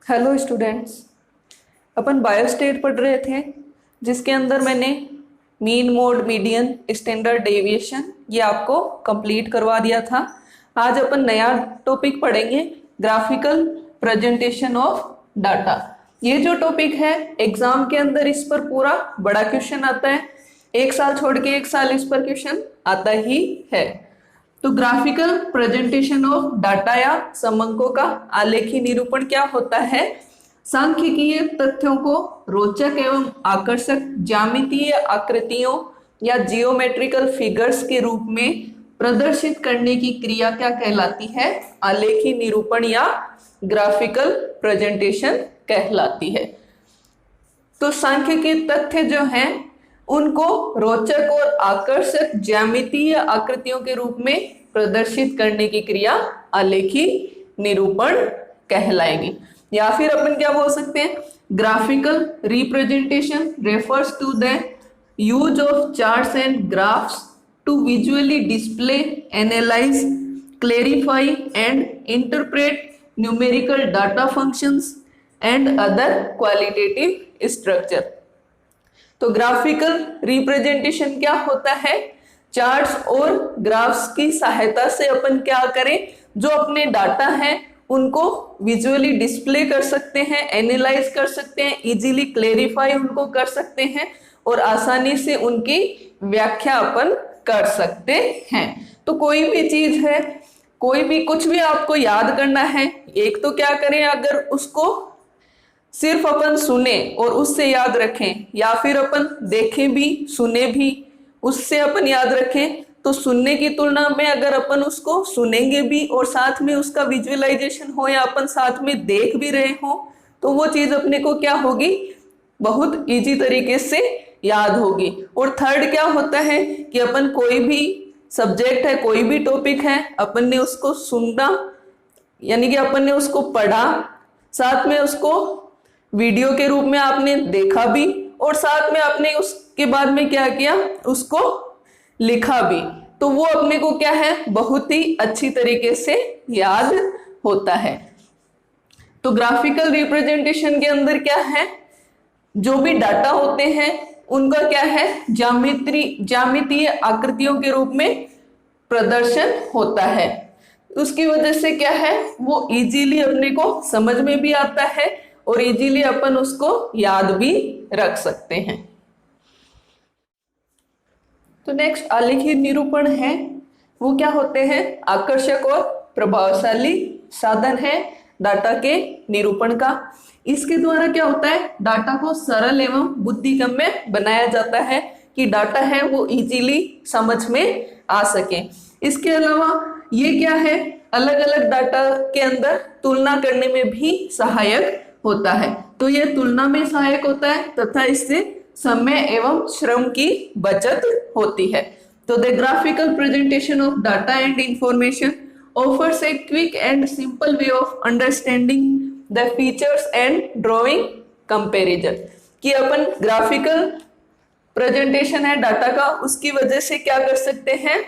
Hello students. अपन बायोस्टेट पढ़ रहे थे जिसके अंदर मैंने mean mode median standard deviation ये आपको कंप्लीट करवा दिया था। आज अपन नया टॉपिक पढ़ेंगे, ग्राफिकल प्रेजेंटेशन ऑफ डाटा। ये जो टॉपिक है एग्जाम के अंदर इस पर पूरा बड़ा क्वेश्चन आता है, एक साल छोड़ के एक साल इस पर क्वेश्चन आता ही है। तो ग्राफिकल प्रेजेंटेशन ऑफ डाटा या समंकों का आलेखी निरूपण क्या होता है? सांख्यिकीय तथ्यों को रोचक एवं आकर्षक ज्यामितीय आकृतियों या जियोमेट्रिकल फिगर्स के रूप में प्रदर्शित करने की क्रिया क्या कहलाती है? आलेखी निरूपण या ग्राफिकल प्रेजेंटेशन कहलाती है। तो सांख्यिकीय तथ्य जो हैं उनको रोचक और आकर्षक ज्यामितीय आकृतियों के रूप में प्रदर्शित करने की क्रिया आलेखी निरूपण कहलाएगी। या फिर अपन क्या बोल सकते हैं, graphical representation refers to the use of charts and graphs to visually display, analyze, clarify and interpret numerical data functions and other qualitative structure. तो ग्राफिकल रिप्रेजेंटेशन क्या होता है? चार्ट्स और ग्राफ्स की सहायता से अपन क्या करें, जो अपने डाटा है उनको विजुअली डिस्प्ले कर सकते हैं, एनालाइज कर सकते हैं, इजीली क्लेरिफाई उनको कर सकते हैं और आसानी से उनकी व्याख्या अपन कर सकते हैं। तो कोई भी चीज है, कोई भी कुछ भी आपको याद करना है, एक तो क्या करें, अगर उसको सिर्फ अपन सुने और उससे याद रखें, या फिर अपन देखें भी सुने भी उससे अपन याद रखें, तो सुनने की तुलना में अगर अपन उसको सुनेंगे भी और साथ में उसका विजुअलाइजेशन हो या अपन साथ में देख भी रहे हो तो वो चीज अपने को क्या होगी, बहुत इजी तरीके से याद होगी। और थर्ड क्या होता है कि अपन कोई भी सब्जेक्ट है, कोई भी टॉपिक है, अपन ने उसको सुना यानी कि अपन ने उसको पढ़ा, साथ में उसको वीडियो के रूप में आपने देखा भी और साथ में आपने उसके बाद में क्या किया, उसको लिखा भी, तो वो अपने को क्या है, बहुत ही अच्छी तरीके से याद होता है। तो ग्राफिकल रिप्रेजेंटेशन के अंदर क्या है, जो भी डाटा होते हैं उनका क्या है, ज्यामितीय आकृतियों के रूप में प्रदर्शन होता है। उसकी वजह से क्या है, वो इजीली अपने को समझ में भी आता है और इजीली अपन उसको याद भी रख सकते हैं। तो नेक्स्ट आलेखी निरूपण है, वो क्या होते हैं, आकर्षक और प्रभावशाली साधन है डाटा के निरूपण का। इसके द्वारा क्या होता है, डाटा को सरल एवं बुद्धिगम्य बनाया जाता है कि डाटा है वो इजीली समझ में आ सके। इसके अलावा ये क्या है, अलग अलग डाटा के अंदर तुलना करने में भी सहायक होता है। तो यह तुलना में सहायक होता है तथा इससे समय एवं श्रम की बचत होती है। तो the graphical presentation of data and information offers a quick and simple way of understanding the features and drawing comparison. कि अपन ग्राफिकल प्रेजेंटेशन है डाटा का, उसकी वजह से क्या कर सकते हैं,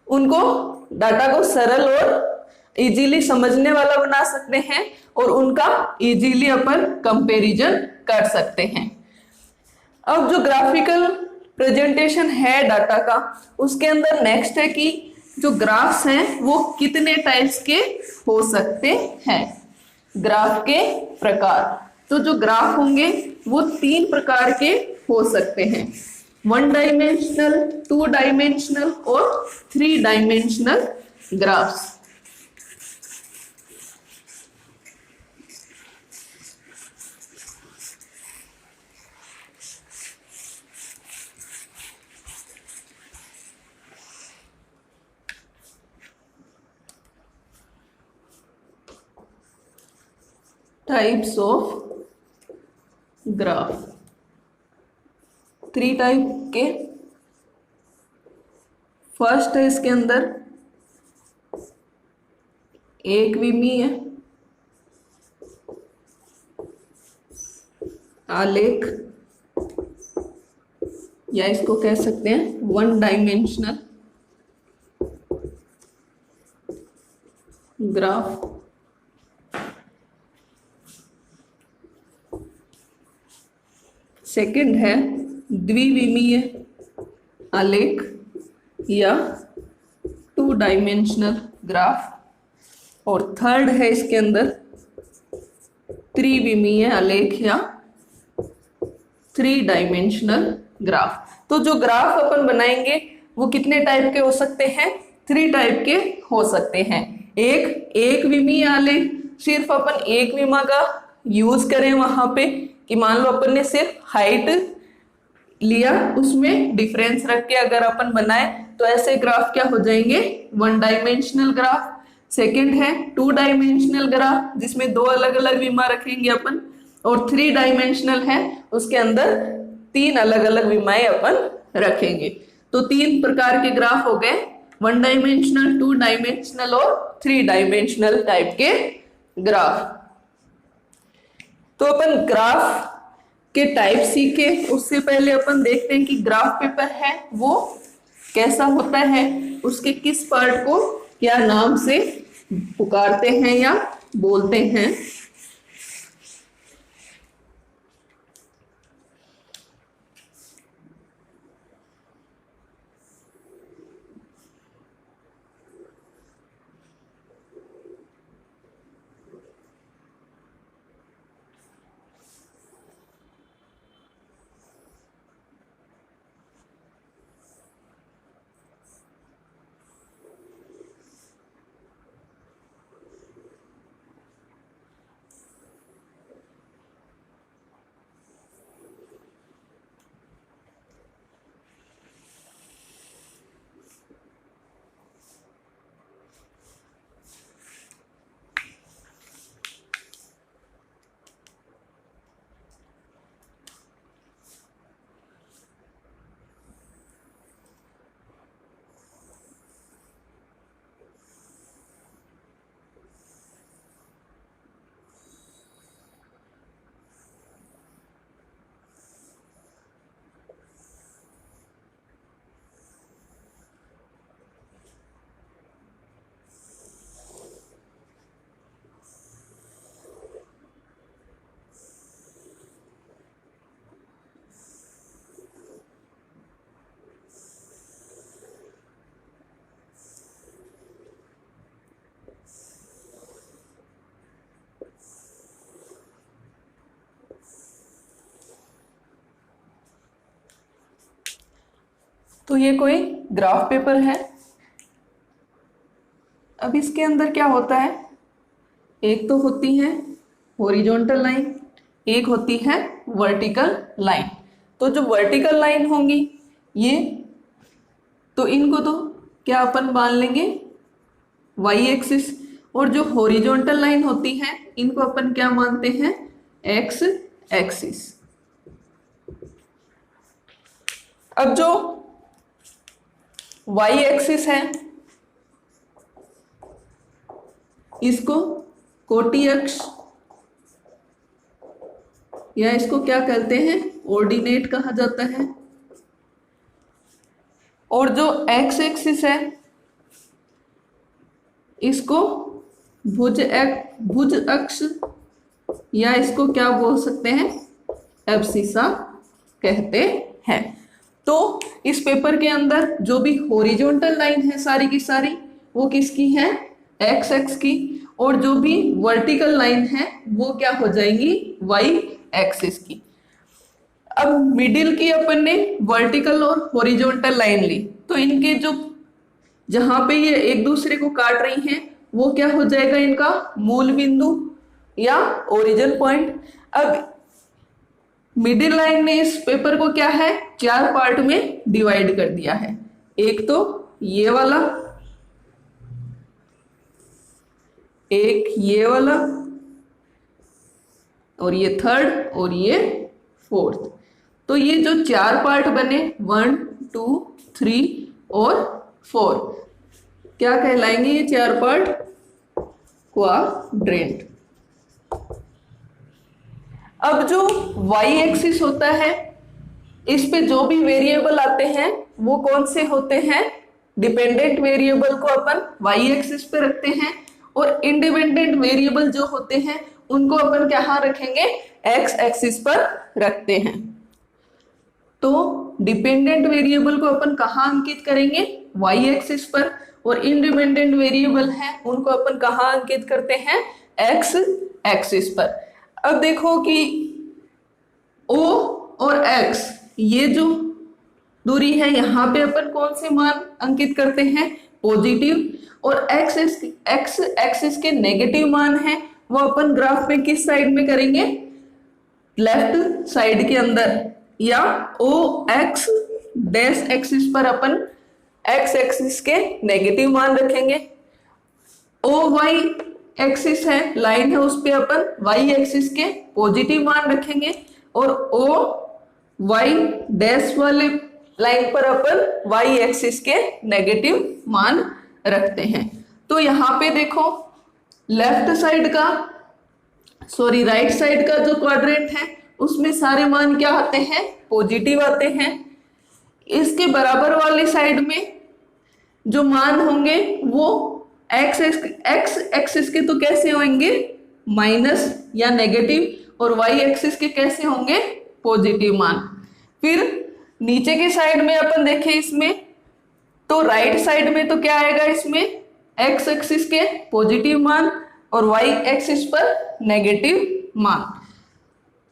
उनको डाटा को सरल और इजीली समझने वाला बना सकते हैं और उनका इजीली अपन कंपैरिजन कर सकते हैं। अब जो ग्राफिकल प्रेजेंटेशन है डाटा का, उसके अंदर नेक्स्ट है कि जो ग्राफ्स हैं वो कितने टाइप्स के हो सकते हैं, ग्राफ के प्रकार। तो जो ग्राफ होंगे वो 3 प्रकार के हो सकते हैं, 1 डायमेंशनल, 2 डायमेंशनल और 3 dimensional graphs. Types of graph, 3 type के। फर्स्ट है इसके अंदर एक विमी है, आलेख, या इसको कह सकते हैं 1 डायमेंशनल ग्राफ। सेकंड है द्विविमीय आलेख या 2 डायमेंशनल ग्राफ, और थर्ड है इसके अंदर त्रिविमीय आलेख या 3 डायमेंशनल ग्राफ। तो जो ग्राफ अपन बनाएंगे वो कितने टाइप के हो सकते हैं? 3 टाइप के हो सकते हैं। एक विमीय आलेख, सिर्फ अपन एक विमा का यूज करें वहां पे कि मान लो अपन ने सिर्फ हाइट लिया, उसमें डिफरेंस रख के अगर अपन बनाए तो ऐसे ग्राफ क्या हो जाएंगे? 1 डायमेंशनल ग्राफ। सेकंड है 2 डायमेंशनल ग्राफ, जिसमें 2 अलग अलग विमा रखेंगे अपन, और 3 डायमेंशनल है, उसके अंदर 3 अलग अलग विमाएं अपन रखेंगे। तो 3 प्रकार के ग्राफ हो गए, 1 डायमेंशनल, 2 डायमेंशनल और 3 डायमेंशनल टाइप के ग्राफ। तो अपन ग्राफ के टाइप सीखे, उससे पहले अपन देखते हैं कि ग्राफ पेपर है वो कैसा होता है, उसके किस पार्ट को क्या नाम से पुकारते हैं या बोलते हैं। तो ये कोई ग्राफ पेपर है। अब इसके अंदर क्या होता है, एक तो होती है हॉरिजॉन्टल लाइन, एक होती है वर्टिकल लाइन। तो जो वर्टिकल लाइन होंगी ये, तो इनको तो क्या अपन मान लेंगे वाई एक्सिस, और जो हॉरिजॉन्टल लाइन होती है इनको अपन क्या मानते हैं, एक्स एक्सिस। अब जो वाई एक्सिस है इसको कोटि अक्ष या इसको क्या कहते हैं, ऑर्डिनेट कहा जाता है। और जो एक्स एक्सिस है इसको भुज अक्ष या इसको क्या बोल सकते हैं, एब्सिसा कहते हैं। तो इस पेपर के अंदर जो भी हॉरिजॉन्टल लाइन है सारी की सारी वो किसकी है, एक्स एक्स की, और जो भी वर्टिकल लाइन है वो क्या हो जाएंगी, वाई एक्सिस की। अब मिडिल की अपन ने वर्टिकल और हॉरिजॉन्टल लाइन ली, तो इनके जो जहां पे ये एक दूसरे को काट रही हैं वो क्या हो जाएगा, इनका मूल बिंदु या ओरिजिन पॉइंट। अब मिडिल लाइन ने इस पेपर को क्या है, 4 पार्ट में डिवाइड कर दिया है। एक तो ये वाला, एक ये वाला, और ये थर्ड, और ये फोर्थ। तो ये जो 4 पार्ट बने 1 2 3 और 4 क्या कहलाएंगे, ये 4 पार्ट क्वाड्रेंट। अब जो वाई एक्सिस होता है इस पे जो भी वेरिएबल आते हैं वो कौन से होते हैं, डिपेंडेंट वेरिएबल को अपन वाई एक्सिस पे रखते हैं, और इंडिपेंडेंट वेरिएबल जो होते हैं उनको अपन कहाँ रखेंगे, एक्स एक्सिस पर रखते हैं। तो डिपेंडेंट वेरिएबल को अपन कहाँ अंकित करेंगे, वाई एक्सिस पर, और इंडिपेंडेंट वेरिएबल है उनको अपन कहाँ अंकित करते हैं, एक्स एक्सिस पर। अब देखो कि O और X ये जो दूरी है यहाँ पे अपन कौन से मान अंकित करते हैं, पॉजिटिव, और एक्स एक्सिस के नेगेटिव मान है वो अपन ग्राफ में किस साइड में करेंगे, लेफ्ट साइड के अंदर, या ओ एक्स डैश एक्सिस पर अपन एक्स एक्सिस के नेगेटिव मान रखेंगे। ओ वाई एक्सिस है, लाइन है, उस पे अपन वाई एक्सिस के पॉजिटिव मान रखेंगे, और ओ वाई डैश वाले लाइन पर अपन वाई एक्सिस के नेगेटिव मान रखते हैं। तो यहाँ पे देखो लेफ्ट साइड का राइट साइड का जो क्वाड्रेंट है उसमें सारे मान क्या आते हैं, पॉजिटिव आते हैं। इसके बराबर वाली साइड में जो मान होंगे वो एक्स एक्सिस के तो कैसे होंगे, माइनस या नेगेटिव, और वाई एक्सिस के कैसे होंगे, पॉजिटिव मान। फिर नीचे के साइड में अपन देखें इसमें, तो राइट साइड में तो क्या आएगा, इसमें एक्स एक्सिस के पॉजिटिव मान और वाई एक्सिस पर नेगेटिव मान।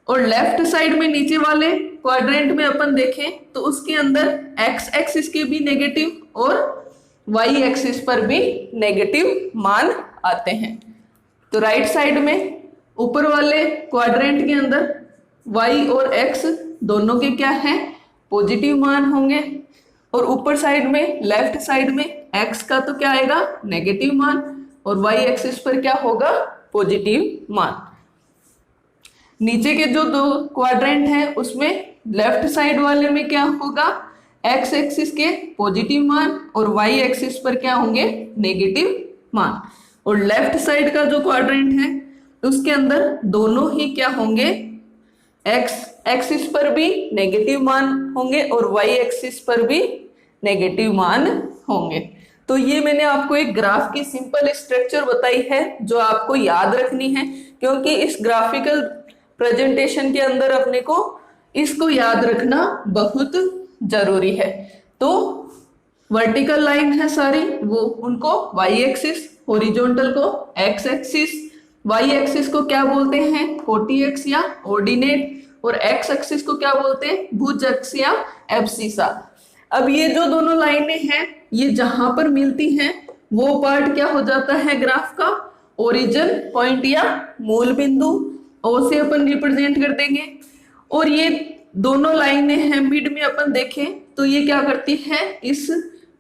और लेफ्ट साइड में नीचे वाले क्वाड्रेंट में अपन देखें तो उसके अंदर एक्स एक्सिस के भी नेगेटिव और वाई एक्सिस पर भी नेगेटिव मान आते हैं। तो राइट साइड में ऊपर वाले क्वाड्रेंट के अंदर वाई और एक्स दोनों के क्या हैं, पॉजिटिव मान होंगे, और ऊपर साइड में लेफ्ट साइड में एक्स का तो क्या आएगा, नेगेटिव मान, और वाई एक्सिस पर क्या होगा, पॉजिटिव मान। नीचे के जो दो क्वाड्रेंट हैं उसमें लेफ्ट साइड वाले में क्या होगा, एक्स एक्सिस के पॉजिटिव मान और वाई एक्सिस पर क्या होंगे, नेगेटिव मान। और लेफ्ट साइड का जो क्वाड्रेंट है उसके अंदर दोनों ही क्या होंगे, एक्स एक्सिस पर भी नेगेटिव मान होंगे और वाई एक्सिस पर भी नेगेटिव मान होंगे। तो ये मैंने आपको एक ग्राफ की सिंपल स्ट्रक्चर बताई है जो आपको याद रखनी है, क्योंकि इस ग्राफिकल प्रेजेंटेशन के अंदर अपने को इसको याद रखना बहुत जरूरी है। तो वर्टिकल लाइन है सारी, वो उनको वाई एक्सिस, हॉरिजॉन्टल को एक्स एक्सिस, वाई एक्सिस को क्या बोलते हैं, 40x या ऑर्डिनेट, और एक्स एक्सिस को क्या बोलते हैं, भुज अक्ष या एब्सिसा। अब ये जो दोनों लाइनें हैं ये जहां पर मिलती हैं वो पार्ट क्या हो जाता है ग्राफ का, ओरिजिन पॉइंट या मूल बिंदु, ओ से अपन रिप्रेजेंट कर देंगे। और ये दोनों लाइनें हैं मिड में अपन देखें तो ये क्या करती है, इस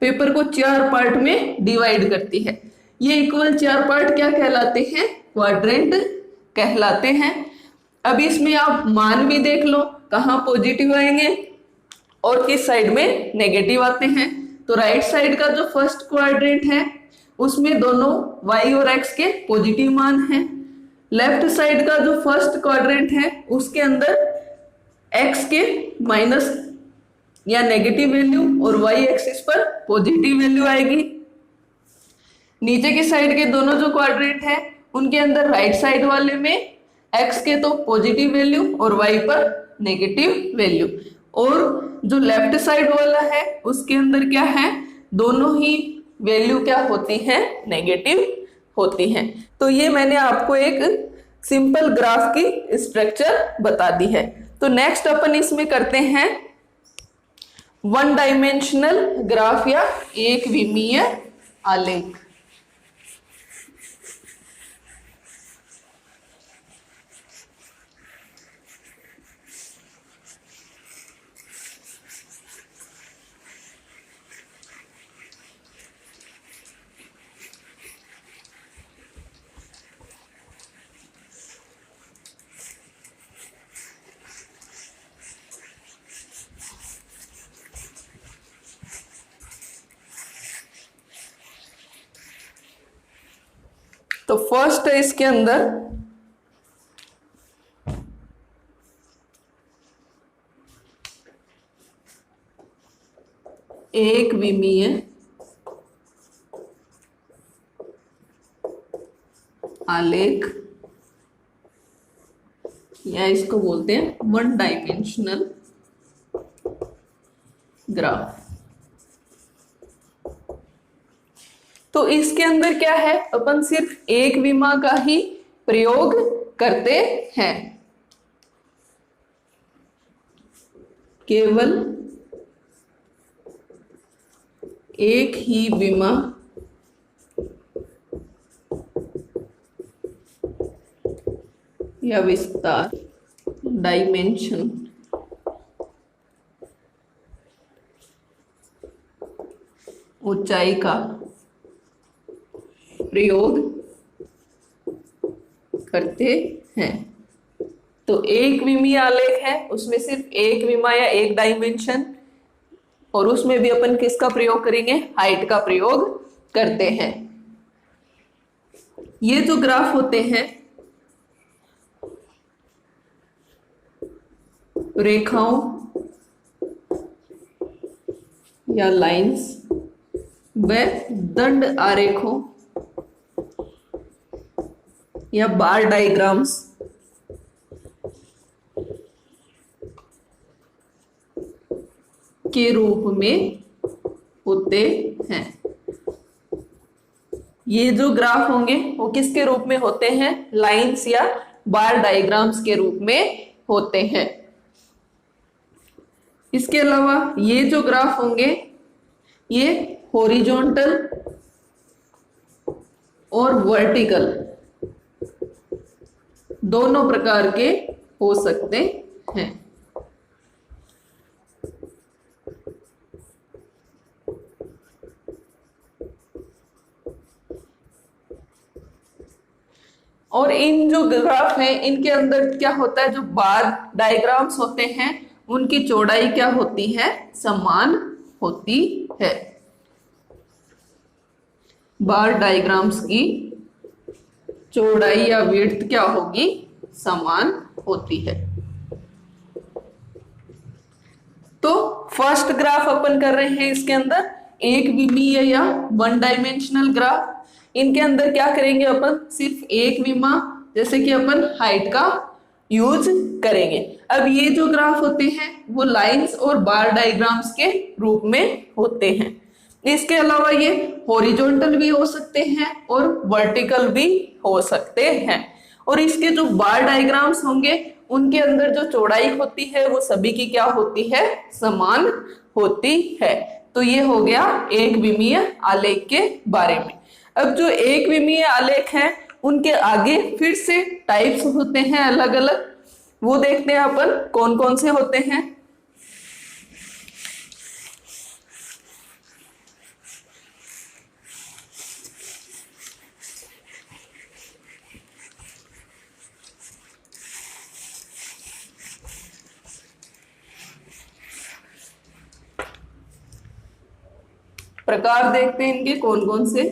पेपर को 4 पार्ट में डिवाइड करती है। ये इक्वल 4 पार्ट क्या कहलाते हैं, क्वाड्रेंट कहलाते हैं। अब इसमें आप मान भी देख लो कहाँ पॉजिटिव आएंगे और किस साइड में नेगेटिव आते हैं। तो राइट साइड का जो फर्स्ट क्वाड्रेंट है उसमें दोनों y और x के पॉजिटिव मान हैं। लेफ्ट साइड का जो फर्स्ट क्वाड्रेंट है उसके अंदर x के माइनस या नेगेटिव वैल्यू और y एक्सिस पर पॉजिटिव वैल्यू आएगी। नीचे की साइड के दोनों जो क्वाड्रेंट है उनके अंदर राइट साइड वाले में x के तो पॉजिटिव वैल्यू और y पर नेगेटिव वैल्यू, और जो लेफ्ट साइड वाला है उसके अंदर क्या है, दोनों ही वैल्यू क्या होती हैं, नेगेटिव होती हैं। तो ये मैंने आपको एक सिंपल ग्राफ की स्ट्रक्चर बता दी है। तो नेक्स्ट अपन इसमें करते हैं 1 डायमेंशनल ग्राफ या एक विमीय आलेख। तो फर्स्ट है इसके अंदर एक विमीय आलेख, या इसको बोलते हैं 1 डायमेंशनल ग्राफ। तो इसके अंदर क्या है, अपन सिर्फ एक विमा का ही प्रयोग करते हैं, केवल एक ही विमा या विस्तार, डायमेंशन, ऊंचाई का प्रयोग करते हैं। तो एक विमीय आलेख है, उसमें सिर्फ एक विमा या एक डायमेंशन, और उसमें भी अपन किसका प्रयोग करेंगे, हाइट का प्रयोग करते हैं। ये जो ग्राफ होते हैं रेखाओं या लाइंस व दंड आरेखों या बार डायग्राम्स के रूप में होते हैं। ये जो ग्राफ होंगे वो किसके रूप में होते हैं, लाइंस या बार डायग्राम्स के रूप में होते हैं। इसके अलावा ये जो ग्राफ होंगे ये हॉरिजॉन्टल और वर्टिकल दोनों प्रकार के हो सकते हैं। और इन जो ग्राफ है इनके अंदर क्या होता है, जो बार डायग्राम्स होते हैं उनकी चौड़ाई क्या होती है, समान होती है। बार डायग्राम्स की चौड़ाई या विड्थ क्या होगी, समान होती है। तो फर्स्ट ग्राफ अपन कर रहे हैं, इसके अंदर एक विमीय या वन डायमेंशनल ग्राफ। इनके अंदर क्या करेंगे अपन, सिर्फ एक विमा, जैसे कि अपन हाइट का यूज करेंगे। अब ये जो ग्राफ होते हैं वो लाइंस और बार डायग्राम्स के रूप में होते हैं। इसके अलावा ये हॉरिजॉन्टल भी हो सकते हैं और वर्टिकल भी हो सकते हैं। और इसके जो बार डायग्राम्स होंगे उनके अंदर जो चौड़ाई होती है वो सभी की क्या होती है, समान होती है। तो ये हो गया एक विमीय आलेख के बारे में। अब जो एक विमीय आलेख है उनके आगे फिर से टाइप्स होते हैं अलग अलग, वो देखते हैं अपन कौन कौन से होते हैं। प्रकार देखते हैं इनके कौन कौन से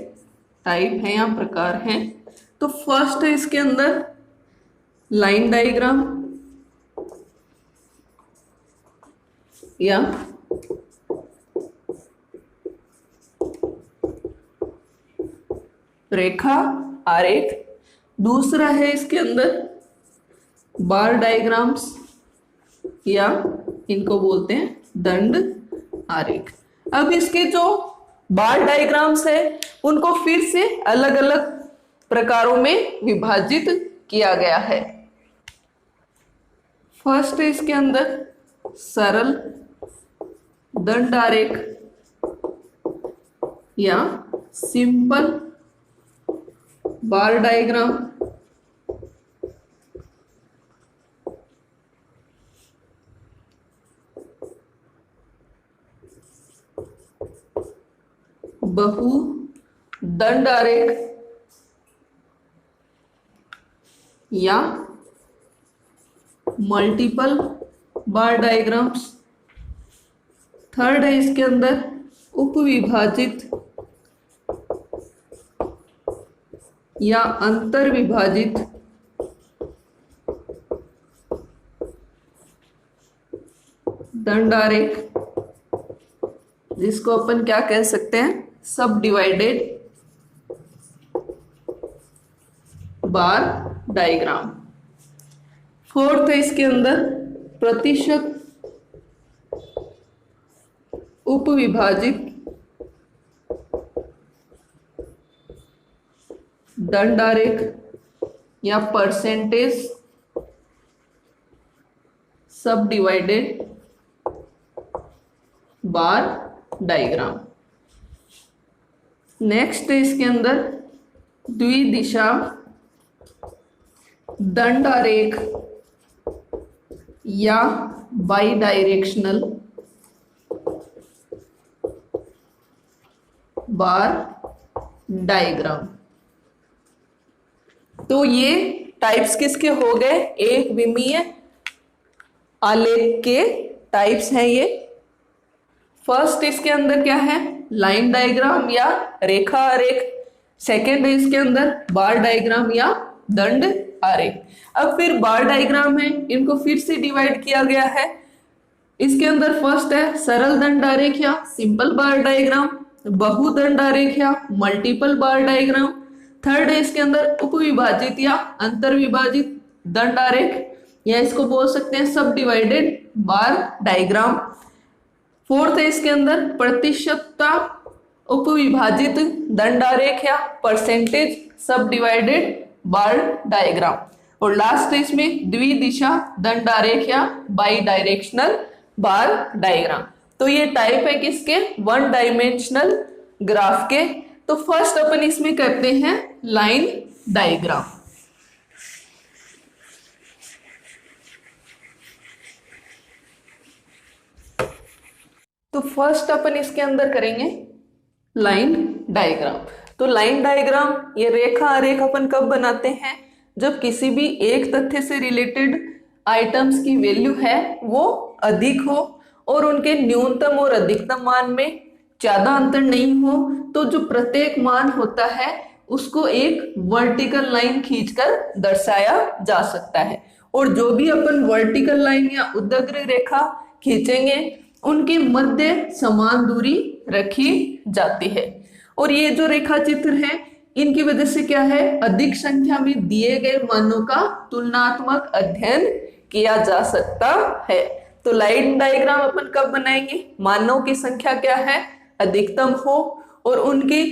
टाइप हैं या प्रकार हैं। तो फर्स्ट है इसके अंदर लाइन डायग्राम या रेखा आरेख। दूसरा है इसके अंदर बार डायग्राम्स या इनको बोलते हैं दंड आरेख। अब इसके जो बार डायग्राम्स है उनको फिर से अलग अलग प्रकारों में विभाजित किया गया है। फर्स्ट है इसके अंदर सरल दंड आरेख या सिंपल बार डायग्राम। बहु दंड आरेख या मल्टीपल बार डायग्राम्स। थर्ड है इसके अंदर उपविभाजित या अंतर विभाजित दंड आरेख, जिसको अपन क्या कह सकते हैं, सब डिवाइडेड बार डायग्राम। फोर्थ है इसके अंदर प्रतिशत उपविभाजित दंड आरेख या परसेंटेज सब डिवाइडेड बार डायग्राम। नेक्स्ट है इसके अंदर द्विदिशा दंड आरेख या बाई डायरेक्शनल बार डायग्राम। तो ये टाइप्स किसके हो गए? एक विमीय आलेख के टाइप्स हैं ये। फर्स्ट इसके अंदर क्या है? लाइन डायग्राम या रेखा आरेख। सेकेंड है इसके अंदर बार डायग्राम या दंड आरेख। अब फिर बार डायग्राम है, इनको फिर से डिवाइड किया गया है। इसके अंदर फर्स्ट है सरल दंड आरेख या सिंपल बार डायग्राम, बहुदंड आरेख या मल्टीपल बार डायग्राम। थर्ड है इसके अंदर उपविभाजित या अंतर विभाजित दंड आरेख, या इसको बोल सकते हैं सब डिवाइडेड बार डायग्राम। फोर्थ है इसके अंदर प्रतिशतता उपविभाजित दंड आरेख या परसेंटेज सब डिवाइडेड बार डायग्राम। और लास्ट है इसमें द्विदिशा दंड आरेख या बाई डायरेक्शनल बार डायग्राम। तो ये टाइप है किसके? वन डायमेंशनल ग्राफ के। तो फर्स्ट अपन इसमें करते हैं लाइन डायग्राम। तो फर्स्ट अपन इसके अंदर करेंगे लाइन डायग्राम। तो लाइन डायग्राम ये रेखा आरेख अपन कब बनाते हैं? जब किसी भी एक तथ्य से रिलेटेड आइटम्स की वैल्यू है वो अधिक हो और उनके न्यूनतम और अधिकतम मान में ज्यादा अंतर नहीं हो, तो जो प्रत्येक मान होता है उसको एक वर्टिकल लाइन खींचकर दर्शाया जा सकता है। और जो भी अपन वर्टिकल लाइन या उदग्र रेखा खींचेंगे उनके मध्य समान दूरी रखी जाती है। और ये जो रेखा चित्र है इनकी वजह से क्या है? अधिक संख्या में दिए गए मानों का तुलनात्मक अध्ययन किया जा सकता है। तो लाइन डायग्राम अपन कब बनाएंगे? मानों की संख्या क्या है? अधिकतम हो और उनकी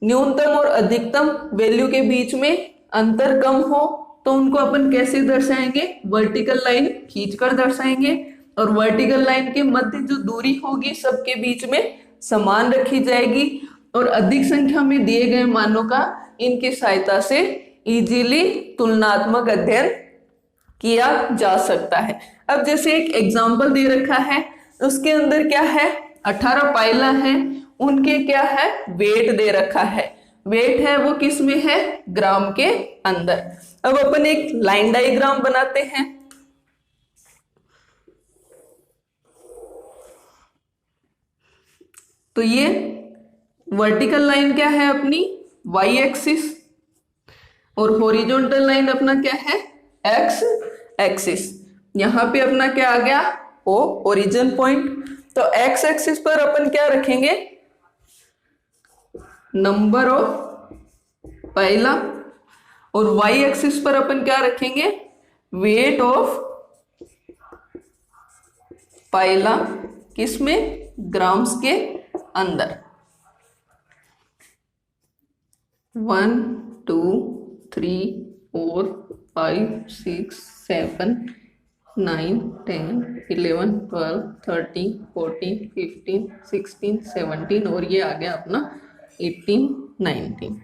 न्यूनतम और अधिकतम वैल्यू के बीच में अंतर कम हो, तो उनको अपन कैसे दर्शाएंगे? वर्टिकल लाइन खींचकर दर्शाएंगे। और वर्टिकल लाइन के मध्य जो दूरी होगी सबके बीच में समान रखी जाएगी। और अधिक संख्या में दिए गए मानों का इनकी सहायता से इजीली तुलनात्मक अध्ययन किया जा सकता है। अब जैसे एक एग्जाम्पल दे रखा है, उसके अंदर क्या है? 18 पाइला है, उनके क्या है? वेट दे रखा है। वेट है वो किस में है? ग्राम के अंदर। अब अपन एक लाइन डायग्राम बनाते हैं। तो ये वर्टिकल लाइन क्या है अपनी? Y axis. और हॉरिजॉन्टल लाइन अपना क्या है? X axis. यहां पे अपना क्या आ गया? O origin point. तो एक्स एक्सिस पर अपन क्या रखेंगे? नंबर ऑफ पाइला। और वाई एक्सिस पर अपन क्या रखेंगे? वेट ऑफ पाइला। किसमें? ग्राम्स के अंदर। 1 2 3 4 5 6 7 9 10 11 12 13 14 15 16 17 और ये आ गया अपना 18 19।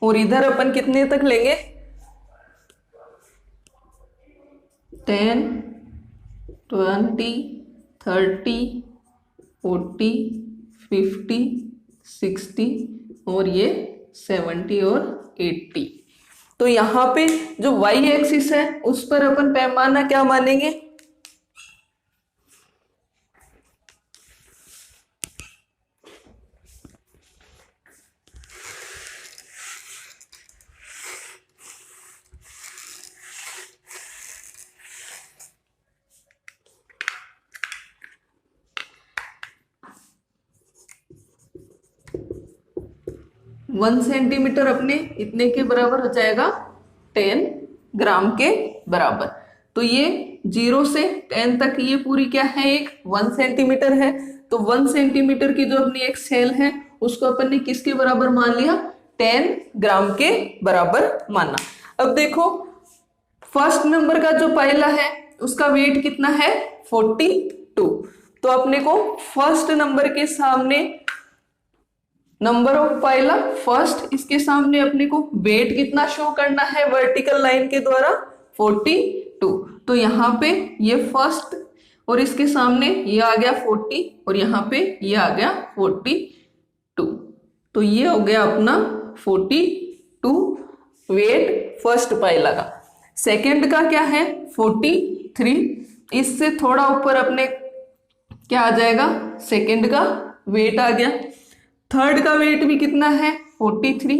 और इधर अपन कितने तक लेंगे? 10 20 30 40 50 60 और ये 70 और 80। तो यहाँ पे जो y एक्सिस है उस पर अपन पैमाना क्या मानेंगे? वन सेंटीमीटर अपने इतने के बराबर हो जाएगा 10 ग्राम के बराबर। तो ये 0 से 10 तक ये पूरी क्या है, एक 1 सेंटीमीटर है। तो 1 सेंटीमीटर की जो अपनी एक सेल है उसको अपन ने किसके बराबर मान लिया, 10 ग्राम के बराबर माना। अब देखो फर्स्ट नंबर का जो पाइला है उसका वेट कितना है, 42। तो अपने को फर्स्ट नंबर के सामने नंबर ऑफ पाइला फर्स्ट, इसके सामने अपने को वेट कितना शो करना है वर्टिकल लाइन के द्वारा, 42। तो यहाँ पे ये फर्स्ट और इसके सामने ये आ गया 40 और यहाँ पे ये आ गया 42। तो ये हो गया अपना 42 वेट फर्स्ट पाइला का। सेकंड का क्या है 43, इससे थोड़ा ऊपर अपने क्या आ जाएगा, सेकंड का वेट आ गया। थर्ड का वेट भी कितना है 43,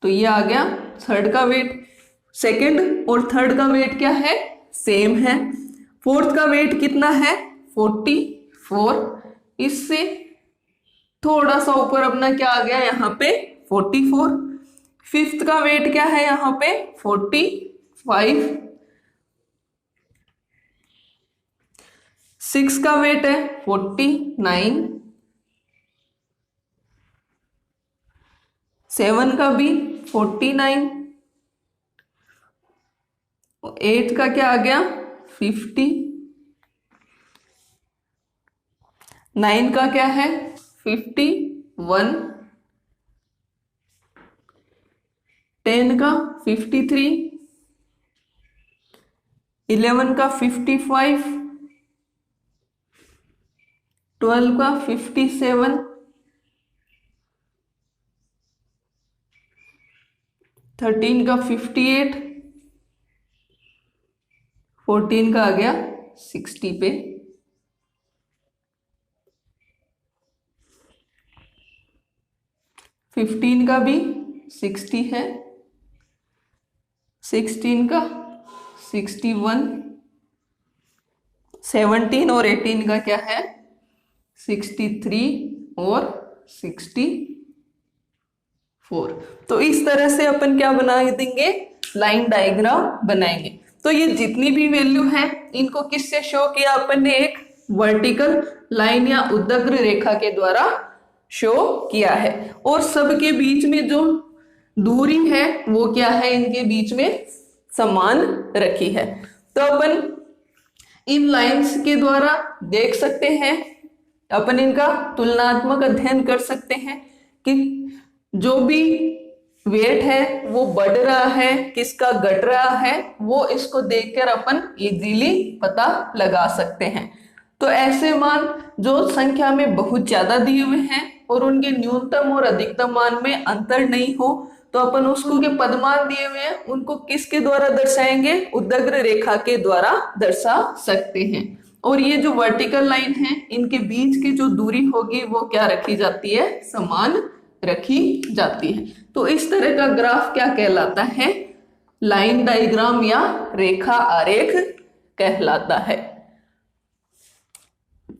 तो ये आ गया थर्ड का वेट। सेकंड और थर्ड का वेट क्या है, सेम है। फोर्थ का वेट कितना है 44, इससे थोड़ा सा ऊपर अपना क्या आ गया यहाँ पे 44। फिफ्थ का वेट क्या है यहाँ पे 45। सिक्स का वेट है 49। सेवन का भी 49। एट का क्या आ गया 50। नाइन का क्या है 51। 10 का 53। 11 का 55। 12 का 57। 13 का 58। 14 का आ गया 60 पे। 15 का भी 60 है। 16 का 61। 17 और 18 का क्या है 63 और 64। तो इस तरह से अपन क्या बना देंगे, लाइन डायग्राम बनाएंगे। तो ये जितनी भी वैल्यू है इनको किससे शो किया अपन ने, एक वर्टिकल लाइन या उद्दग्र रेखा के द्वारा शो किया है। और सबके बीच में जो दूरी है वो क्या है, इनके बीच में समान रखी है। तो अपन इन लाइंस के द्वारा देख सकते हैं, अपन इनका तुलनात्मक अध्ययन कर सकते हैं कि जो भी वेट है वो बढ़ रहा है किसका घट रहा है, वो इसको देखकर अपन इजीली पता लगा सकते हैं। तो ऐसे मान जो संख्या में बहुत ज्यादा दिए हुए हैं और उनके न्यूनतम और अधिकतम मान में अंतर नहीं हो, तो अपन उसको के पदमान दिए हुए हैं उनको किसके द्वारा दर्शाएंगे, उद्दग्र रेखा के द्वारा दर्शा सकते हैं। और ये जो वर्टिकल लाइन है इनके बीच की जो दूरी होगी वो क्या रखी जाती है, समान रखी जाती है। तो इस तरह का ग्राफ क्या कहलाता है, लाइन डायग्राम या रेखा आरेख कहलाता है।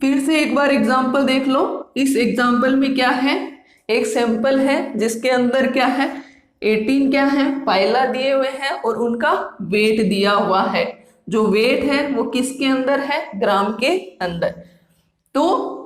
फिर से एक बार एग्जाम्पल देख लो। इस एग्जाम्पल में क्या है, एक सैंपल है जिसके अंदर क्या है 18 क्या है पाइला दिए हुए हैं और उनका वेट दिया हुआ है। जो वेट है वो किसके अंदर है, ग्राम के अंदर। तो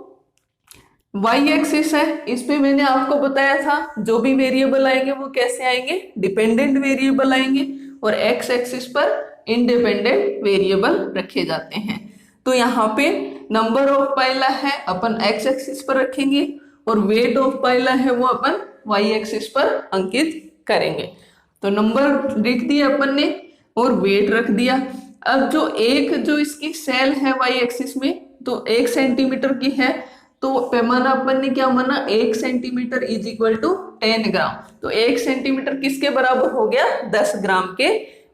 वाई एक्सिस है, इस पे मैंने आपको बताया था जो भी वेरिएबल आएंगे वो कैसे आएंगे, डिपेंडेंट वेरिएबल आएंगे, और एक्स एक्सिस पर इंडिपेंडेंट वेरिएबल रखे जाते हैं। तो यहाँ पे नंबर ऑफ पाइला है अपन एक्स एक्सिस पर रखेंगे और वेट ऑफ पाइला है वो अपन वाई एक्सिस पर अंकित करेंगे। तो नंबर लिख दिया अपन ने और वेट रख दिया। अब जो इसकी सेल है वाई एक्सिस में, तो 1 सेंटीमीटर की है, तो पैमाना अपन ने क्या माना, 1 सेंटीमीटर इज इक्वल टू 10 ग्राम। तो 1 सेंटीमीटर किसके बराबर हो गया, 10 ग्राम के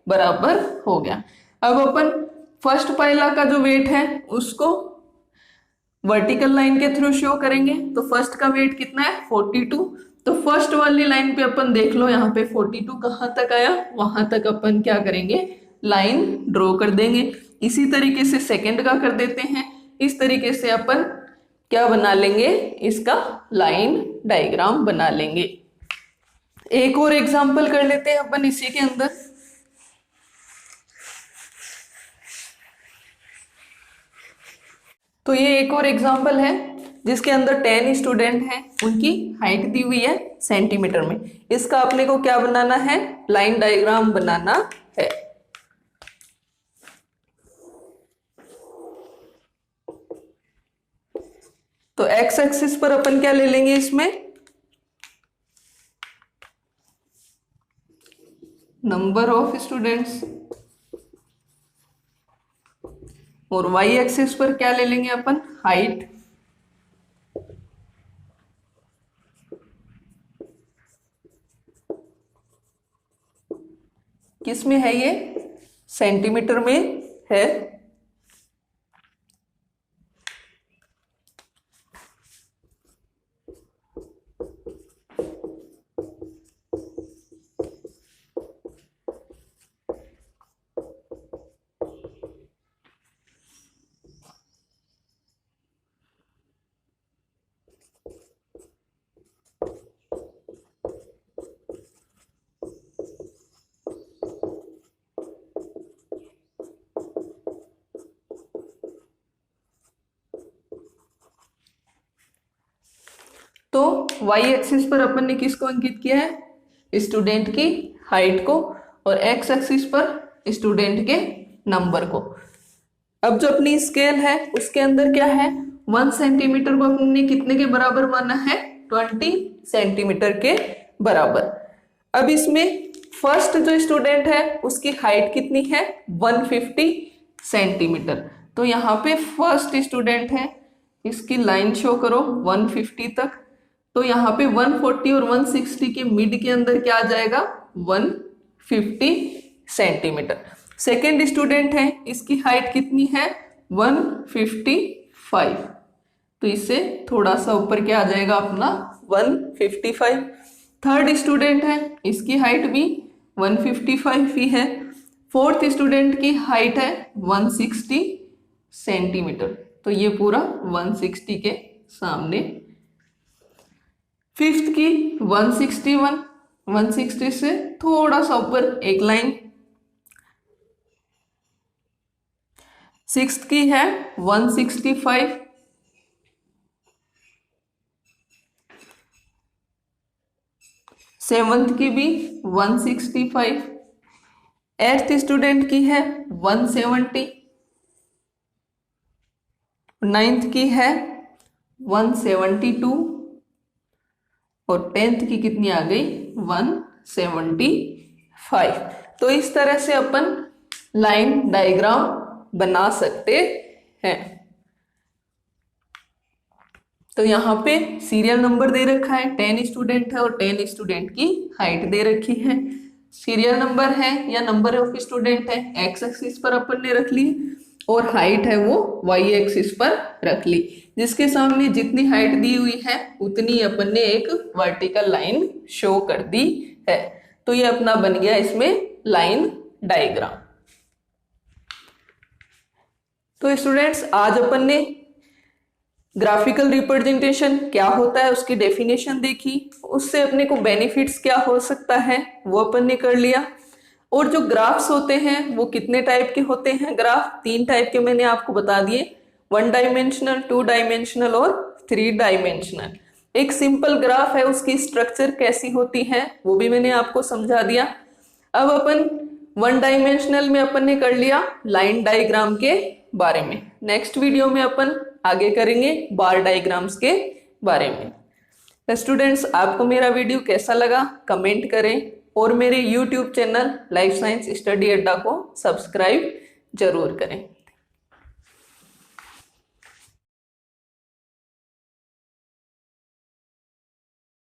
बराबर हो गया। अब अपन फर्स्ट पाइला का जो वेट है उसको वर्टिकल लाइन के थ्रू शो करेंगे। तो फर्स्ट का वेट कितना है 42। तो फर्स्ट वाली लाइन पे अपन देख लो यहाँ पे 42 कहाँ तक आया, वहां तक अपन क्या करेंगे, लाइन ड्रॉ कर देंगे। इसी तरीके से सेकंड का कर देते हैं। इस तरीके से अपन क्या बना लेंगे, इसका लाइन डायग्राम बना लेंगे। एक और एग्जांपल कर लेते हैं अपन इसी के अंदर। तो ये एक और एग्जांपल है जिसके अंदर 10 स्टूडेंट हैं, उनकी हाइट दी हुई है सेंटीमीटर में। इसका अपने को क्या बनाना है, लाइन डायग्राम बनाना है। तो एक्स एक्सिस पर अपन क्या ले लेंगे, इसमें नंबर ऑफ स्टूडेंट्स, और वाई एक्सिस पर क्या ले लेंगे अपन, हाइट। किस में है ये, सेंटीमीटर में है। तो y एक्सिस पर अपन ने किसको अंकित किया है, स्टूडेंट की हाइट को, और x एक्सिस पर स्टूडेंट के नंबर को। अब जो अपनी स्केल है उसके अंदर क्या है, 1 सेंटीमीटर को अपने कितने के बराबर माना है, 20 सेंटीमीटर के बराबर। अब इसमें फर्स्ट जो स्टूडेंट है उसकी हाइट कितनी है, 150 सेंटीमीटर। तो यहाँ पे फर्स्ट स्टूडेंट है, इसकी लाइन शो करो 150 तक। तो यहाँ पे 140 और 160 के मिड के अंदर क्या आ जाएगा, 150 सेंटीमीटर। सेकेंड स्टूडेंट है, इसकी हाइट कितनी है, 155। तो इससे थोड़ा सा ऊपर क्या आ जाएगा अपना, 155। थर्ड स्टूडेंट है, इसकी हाइट भी 155 ही है। फोर्थ स्टूडेंट की हाइट है 160 सेंटीमीटर। तो ये पूरा 160 के सामने। फिफ्थ की 161, 160 से थोड़ा सा ऊपर एक लाइन। सिक्स्थ की है 165, सेवंथ की भी 165, एट्थ स्टूडेंट की है 170, नाइन्थ की है 172, और 10th की कितनी आ गई, 175। तो इस तरह से अपन लाइन डायग्राम बना सकते हैं। तो यहाँ पे सीरियल नंबर दे रखा है, 10 स्टूडेंट है और 10 स्टूडेंट की हाइट दे रखी है। सीरियल नंबर है या नंबर ऑफ स्टूडेंट है, एक्स एक्सिस पर अपन ने रख ली, और हाइट है वो वाई एक्सिस पर रख ली। जिसके सामने जितनी हाइट दी हुई है उतनी अपन ने एक वर्टिकल लाइन शो कर दी है। तो ये अपना बन गया इसमें लाइन डायग्राम। तो स्टूडेंट्स, आज अपन ने ग्राफिकल रिप्रेजेंटेशन क्या होता है उसकी डेफिनेशन देखी, उससे अपने को बेनिफिट्स क्या हो सकता है वो अपन ने कर लिया। और जो ग्राफ्स होते हैं वो कितने टाइप के होते हैं, ग्राफ 3 टाइप के मैंने आपको बता दिए, 1 डायमेंशनल, 2 डायमेंशनल और 3 डायमेंशनल। एक सिंपल ग्राफ है, उसकी स्ट्रक्चर कैसी होती है वो भी मैंने आपको समझा दिया। अब अपन 1 डायमेंशनल में अपन ने कर लिया लाइन डायग्राम के बारे में। नेक्स्ट वीडियो में अपन आगे करेंगे बार डायग्राम्स के बारे में। स्टूडेंट्स, आपको मेरा वीडियो कैसा लगा कमेंट करें, और मेरे YouTube channel life science study अड्डा को सब्सक्राइब जरूर करें।